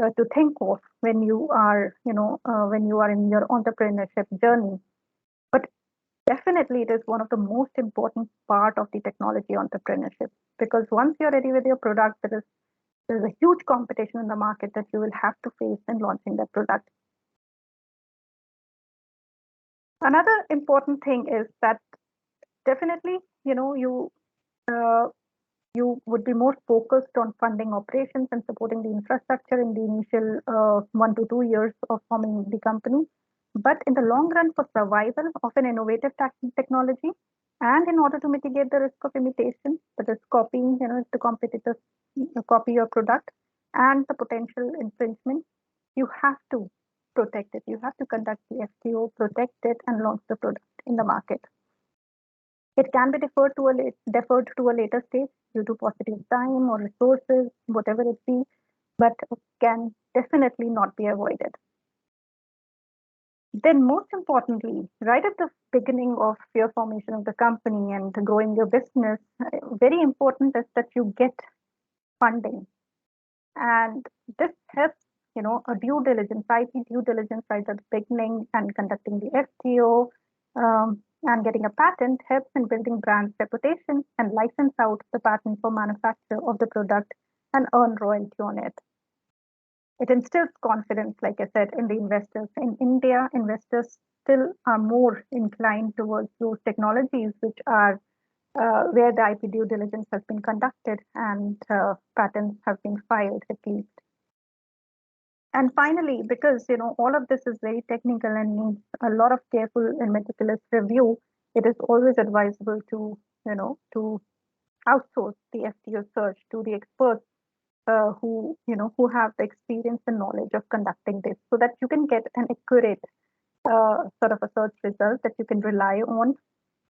to think of when you are, when you are in your entrepreneurship journey. But definitely, it is one of the most important part of the technology entrepreneurship because once you're ready with your product, there is a huge competition in the market that you will have to face in launching that product. Another important thing is that definitely, uh, you would be more focused on funding operations and supporting the infrastructure in the initial 1 to 2 years of forming the company. But in the long run, for survival of an innovative technology, and in order to mitigate the risk of imitation, that is copying, if the competitors copy your product, and the potential infringement, you have to protect it. You have to conduct the FTO, protect it, and launch the product in the market. It can be deferred to a later stage due to positive time or resources, whatever it be, but can definitely not be avoided. Then, most importantly, right at the beginning of your formation of the company and growing your business, very important is that you get funding. And this helps, a due diligence, IP due diligence right at the beginning and conducting the FTO and getting a patent helps in building brand reputation and license out the patent for manufacture of the product and earn royalty on it. It instills confidence, like I said, in the investors. In India, investors still are more inclined towards those technologies which are where the IP due diligence has been conducted and patents have been filed at least. And finally, because all of this is very technical and needs a lot of careful and meticulous review, it is always advisable to to outsource the FTO search to the experts who have the experience and knowledge of conducting this, so that you can get an accurate sort of a search result that you can rely on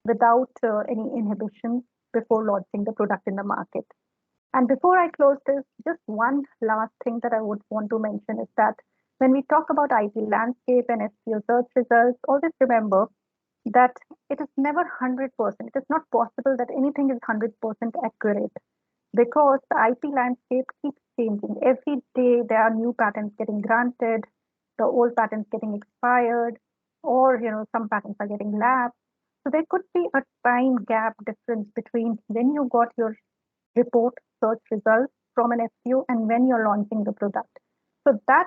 without any inhibitions before launching the product in the market. And before I close this, just one last thing that I would want to mention is that when we talk about IP landscape and SEO search results, always remember that it is never 100%. It is not possible that anything is 100% accurate because the IP landscape keeps changing. Every day there are new patents getting granted, the old patents getting expired, or some patents are getting lapsed. So there could be a time gap difference between when you got your report search results from an FTO and when you're launching the product. So that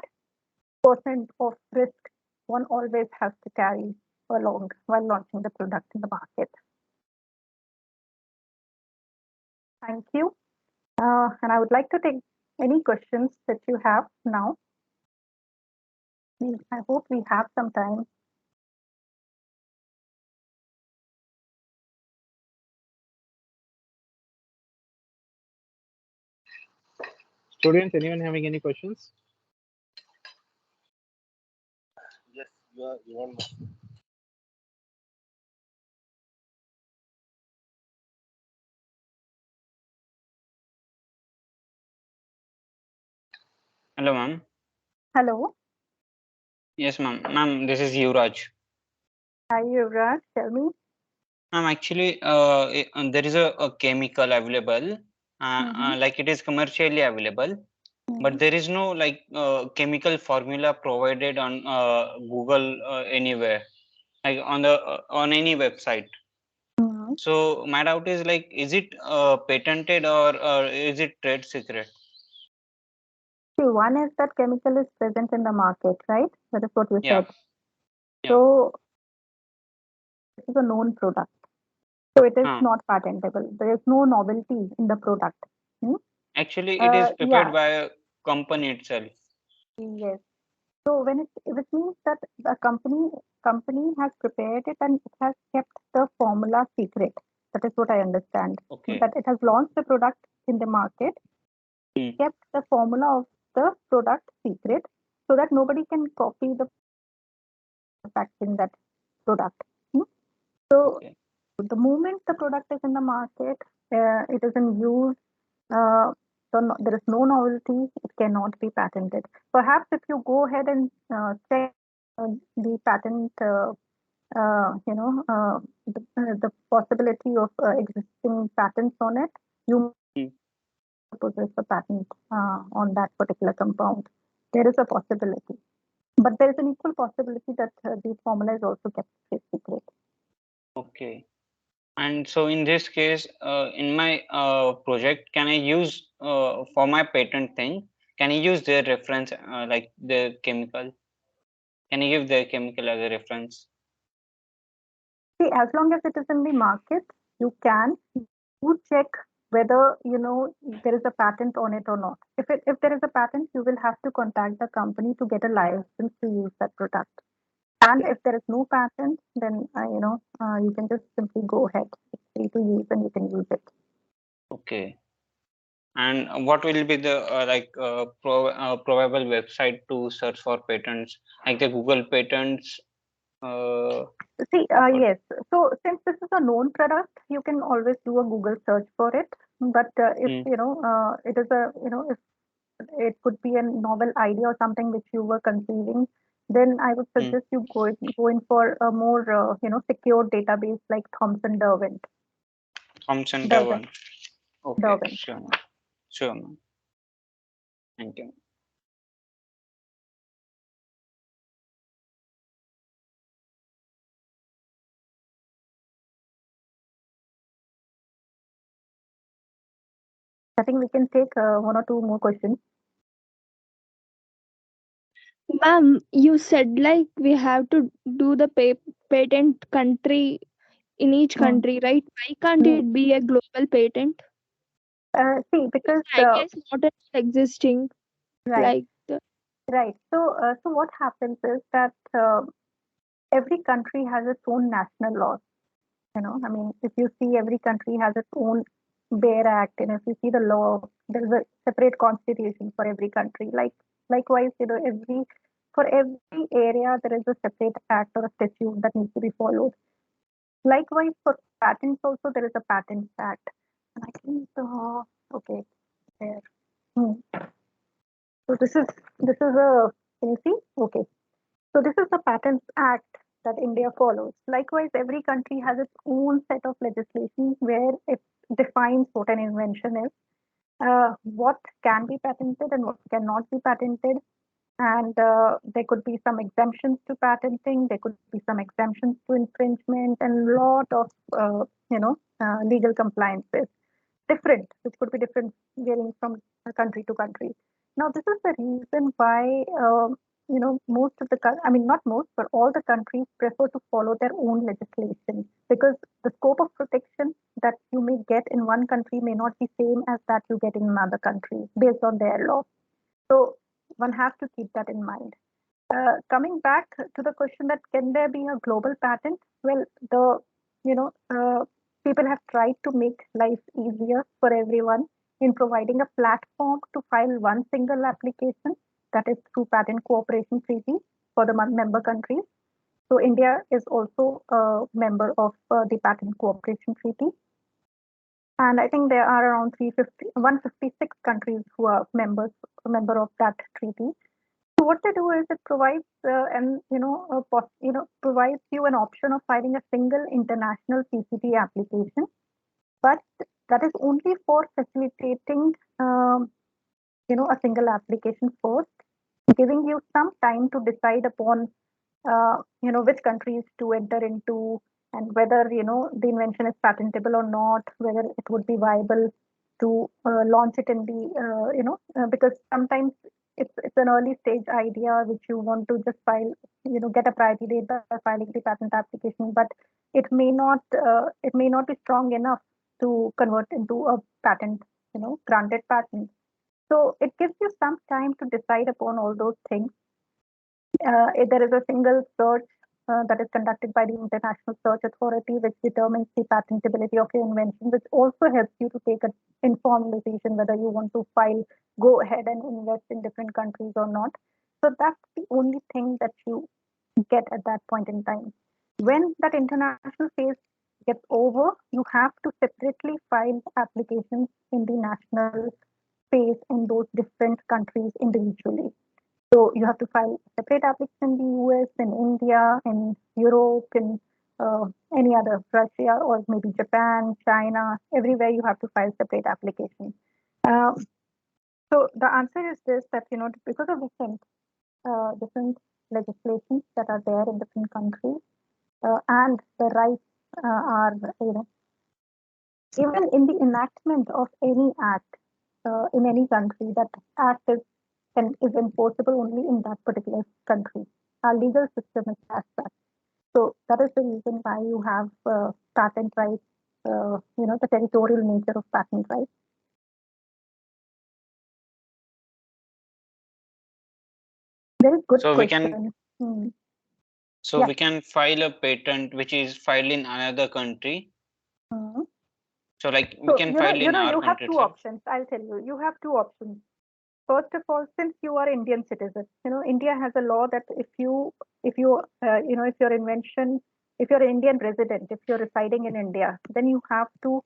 percent of risk one always has to carry along while launching the product in the market. Thank you. And I would like to take any questions that you have now. I hope we have some time. Students, anyone having any questions? Yes, you want. Hello, ma'am. Hello. Yes, ma'am. Ma'am, this is Yuvraj. Hi, Yuvraj. Tell me. Ma'am, actually, there is a chemical available, like it is commercially available, but there is no like chemical formula provided on Google anywhere, like on any website. So my doubt is like, is it patented or is it trade secret? See, one is that chemical is present in the market, right? That is what you Yeah, said. yeah. So this is a known product. So it is Huh. not patentable. There is no novelty in the product. Hmm? Actually, it is Yeah, prepared by a company itself. yes. So when it means that the company has prepared it and it has kept the formula secret. That is what I understand. Okay. That it has launched the product in the market, Hmm. kept the formula of the product secret, so that nobody can copy the manufacturing that product. Hmm? So Okay. the moment the product is in the market, it is in use, uh, so there is no novelty, it cannot be patented. Perhaps if you go ahead and check the patent, the possibility of existing patents on it, you Hmm. possess a patent on that particular compound. There is a possibility. But there is an equal possibility that the formula is also kept secret. Okay. And so in this case, in my project, can I use for my patent thing? Can I use their reference, like the chemical? Can I give their chemical as a reference? See, as long as it is in the market, you can you check whether there is a patent on it or not. If there is a patent, you will have to contact the company to get a license to use that product. And if there is no patent, then you can just simply go ahead. It's free to use and you can use it. Okay. And what will be the probable website to search for patents, like the Google patents? See, Or, yes. So since this is a known product, you can always do a Google search for it. But if hmm, it is a if it could be a novel idea or something which you were conceiving, then I would hmm. suggest you go in for a more secure database like Thomson Derwent. Thomson Derwent. Devon. Okay, Derwent. sure, ma'am. Sure, ma'am. Thank you. I think we can take one or two more questions. Ma'am, you said like we have to do the patent country in each Hmm. country, right? Why can't Hmm. it be a global patent? See, Because because the idea is not yet existing. right, Like the right. So what happens is that every country has its own national laws. I mean, if you see every country has its own Bear Act, and if you see the law, there is a separate constitution for every country. Likewise, for every area there is a separate act or a statute that needs to be followed. Likewise, for patents also there is a Patents Act. And I think okay, there. Hmm. So this is a can you see? Okay. So this is the Patents Act that India follows. Likewise, every country has its own set of legislation where it defines what an invention is, what can be patented and what cannot be patented. And there could be some exemptions to patenting, there could be some exemptions to infringement, and lot of legal compliances which could be different varying from country to country. Now, this is the reason why most of I mean not most, but all the countries prefer to follow their own legislation because the scope of protection that you may get in one country may not be same as that you get in another country based on their law. So one has to keep that in mind. Coming back to the question that can there be a global patent? Well, the you know people have tried to make life easier for everyone in providing a platform to file one single application that is through patent cooperation treaty for the member countries. So India is also a member of the patent cooperation treaty, and I think there are around 156 countries who are member of that treaty. So what they do is it provides and provides you an option of filing a single international PCT application, but that is only for facilitating a single application first, giving you some time to decide upon which countries to enter into and whether the invention is patentable or not, whether it would be viable to launch it in the because sometimes it's an early stage idea which you want to just file, get a priority date by filing the patent application, but it may not be strong enough to convert into a patent, granted patent. So it gives you some time to decide upon all those things. If there is a single search that is conducted by the International Search Authority, which determines the patentability of your invention, which also helps you to take an informed decision whether you want to go ahead and invest in different countries or not. So that's the only thing that you get at that point in time. When that international phase gets over, you have to separately file applications in the national phase in those different countries individually. So you have to file a separate application in the US, in India, in Europe, in any other, Russia, or maybe Japan, China, everywhere you have to file separate application. So the answer is this, that because of different legislations that are there in different countries, and the rights are even in the enactment of any act in any country, that act is enforceable only in that particular country. Our legal system is as such. So that is the reason why you have patent rights, the territorial nature of patent rights. Very good So question. So Yeah. we can file a patent which is filed in another country. Mhm. So like we So can file in our you have country two itself. options. I'll tell you. You have two options. First of all, since you are Indian citizen, India has a law that if your invention, if you're an Indian resident, if you're residing in India, then you have to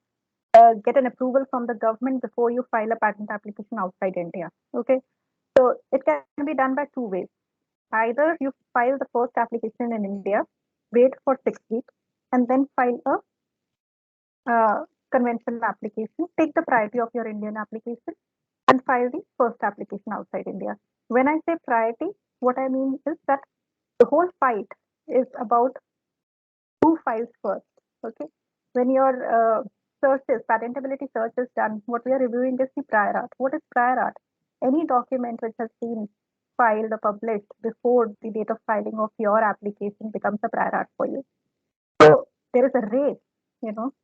get an approval from the government before you file a patent application outside India. Okay, so it can be done by two ways. Either you file the first application in India, wait for 6 weeks, and then file a conventional application, take the priority of your Indian application, and file the first application outside India. When I say priority, what I mean is that the whole fight is about who files first. Okay, when your patentability search is done, what we are reviewing is the prior art. What is prior art? Any document which has been filed or published before the date of filing of your application becomes a prior art for you. So there is a race,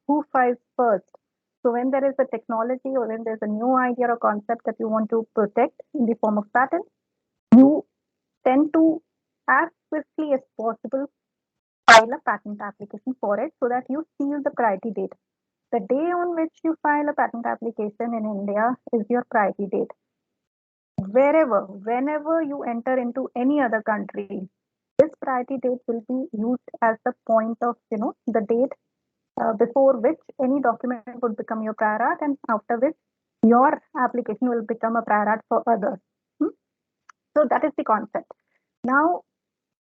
who files first. So when there is a technology or when there's a new idea or concept that you want to protect in the form of patent, you tend to, as swiftly as possible, file a patent application for it so that you seal the priority date. The day on which you file a patent application in India is your priority date. Whenever you enter into any other country, this priority date will be used as the point of, the date before which any document would become your prior art, and after which your application will become a prior art for others. Hmm? So that is the concept. Now,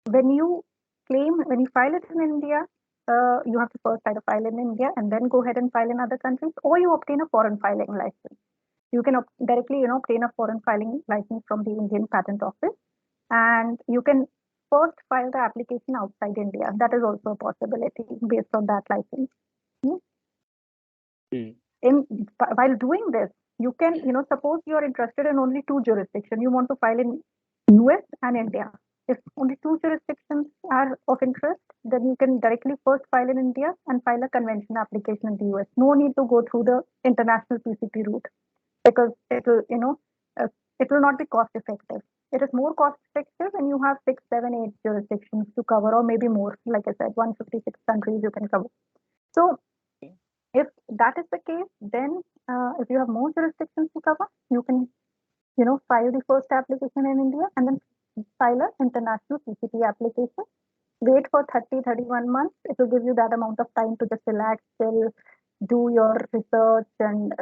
when you file it in India, you have to first try to file in India and then go ahead and file in other countries, or you obtain a foreign filing license. You can directly, obtain a foreign filing license from the Indian Patent Office, and you can first file the application outside India. That is also a possibility based on that license. Hmm? While doing this, you can, suppose you are interested in only two jurisdictions. You want to file in US and India. If only two jurisdictions are of interest, then you can directly first file in India and file a convention application in the US. No need to go through the international PCT route, because it will not be cost effective. It is more cost effective when you have 6, 7, 8 jurisdictions to cover, or maybe more. Like I said, 156 countries you can cover. So if that is the case, then if you have more jurisdictions to cover, you can, file the first application in India and then file an international PCT application. Wait for 30, 31 months. It will give you that amount of time to just relax, still do your research, and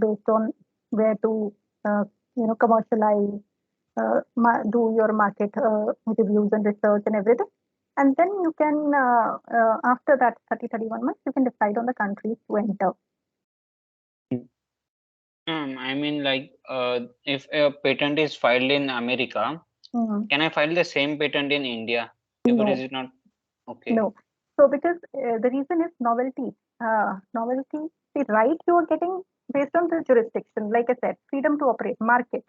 based on where to commercialize, do your market reviews and research and everything. And then you can, after that 30, 31 months, you can decide on the countries to enter. I mean, like, if a patent is filed in America, can I file the same patent in India? Or No. is it not? Okay. No. So because the reason is novelty. Novelty, the right you are getting based on the jurisdiction. Like I said, freedom to operate, market.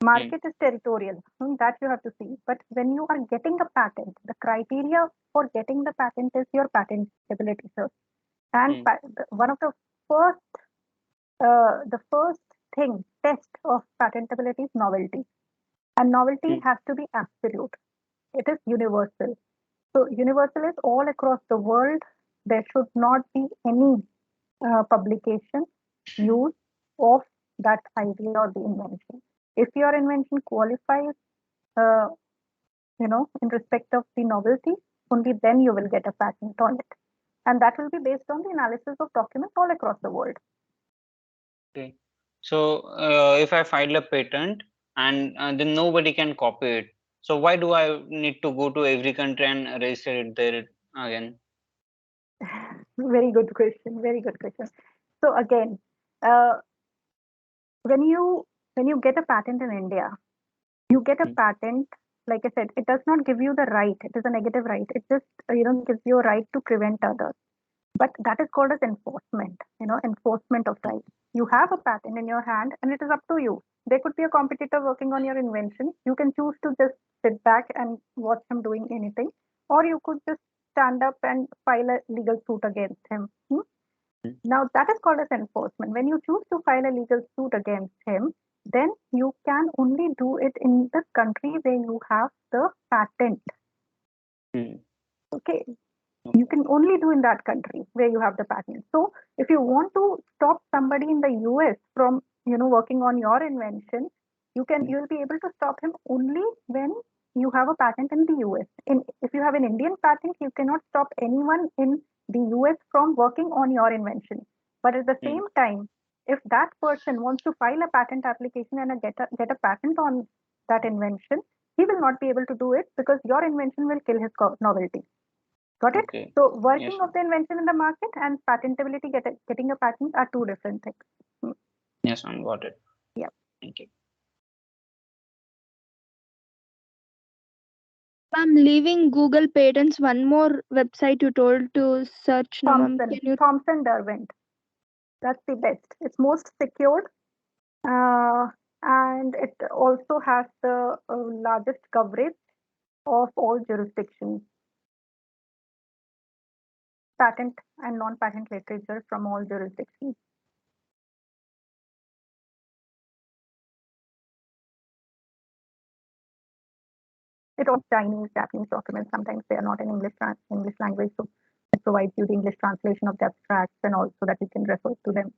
Market is territorial. That you have to see. But when you are getting a patent, the criteria for getting the patent is your patentability, sir. And one of the first thing test of patentability is novelty, and novelty has to be absolute. It is universal. So universal is all across the world. There should not be any publication, use of that idea or the invention. If your invention qualifies, uh, in respect of the novelty, only then you will get a patent on it. And that will be based on the analysis of documents all across the world. Okay. So if I file a patent and then nobody can copy it, so why do I need to go to every country and register it there again? Very good question. Very good question. So again, uh, when you get a patent in India, you get a patent. Like I said, it does not give you the right. It is a negative right. It just gives you a right to prevent others. But that is called as enforcement. Enforcement of rights. You have a patent in your hand, and it is up to you. There could be a competitor working on your invention. You can choose to just sit back and watch him doing anything, or you could just stand up and file a legal suit against him. Now that is called as enforcement. When you choose to file a legal suit against him, then you can only do it in the country where you have the patent. Okay. You can only do in that country where you have the patent. So if you want to stop somebody in the US from working on your invention, you'll be able to stop him only when you have a patent in the US. If you have an Indian patent, you cannot stop anyone in the US from working on your invention. But at the same time, if that person wants to file a patent application and get a patent on that invention, he will not be able to do it because your invention will kill his novelty. Got it? Okay. So working Yes. of the invention in the market and patentability, getting a patent are two different things. Yes, I got it. Yeah. Thank you. Ma'am, leaving Google Patents, one more website you told to search. No, ma'am. Can you? Thomson Derwent. That's the best. It's most secured, and it also has the largest coverage of all jurisdictions, patent and non-patent literature from all jurisdictions. It also Chinese, Japanese documents. Sometimes they are not in English language, so it provides you the English translation of the abstracts and also that you can refer to them.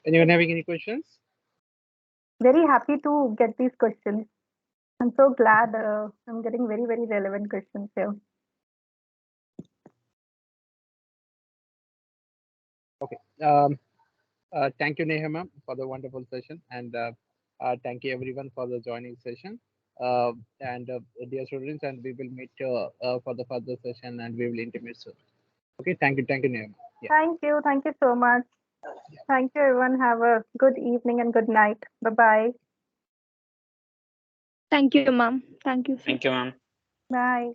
Anyone having any questions? Very happy to get these questions. I'm so glad I'm getting very, very relevant questions here. Okay. Thank you, Neha ma'am, for the wonderful session, and thank you everyone for the joining session. And dear students, and we will meet for the further session, and we will intimate soon. Okay. Thank you, Neha. Yeah. Thank you so much. Thank you, everyone. Have a good evening and good night. Bye-bye. Thank you, ma'am. Thank you, sir. Thank you, ma'am. Bye.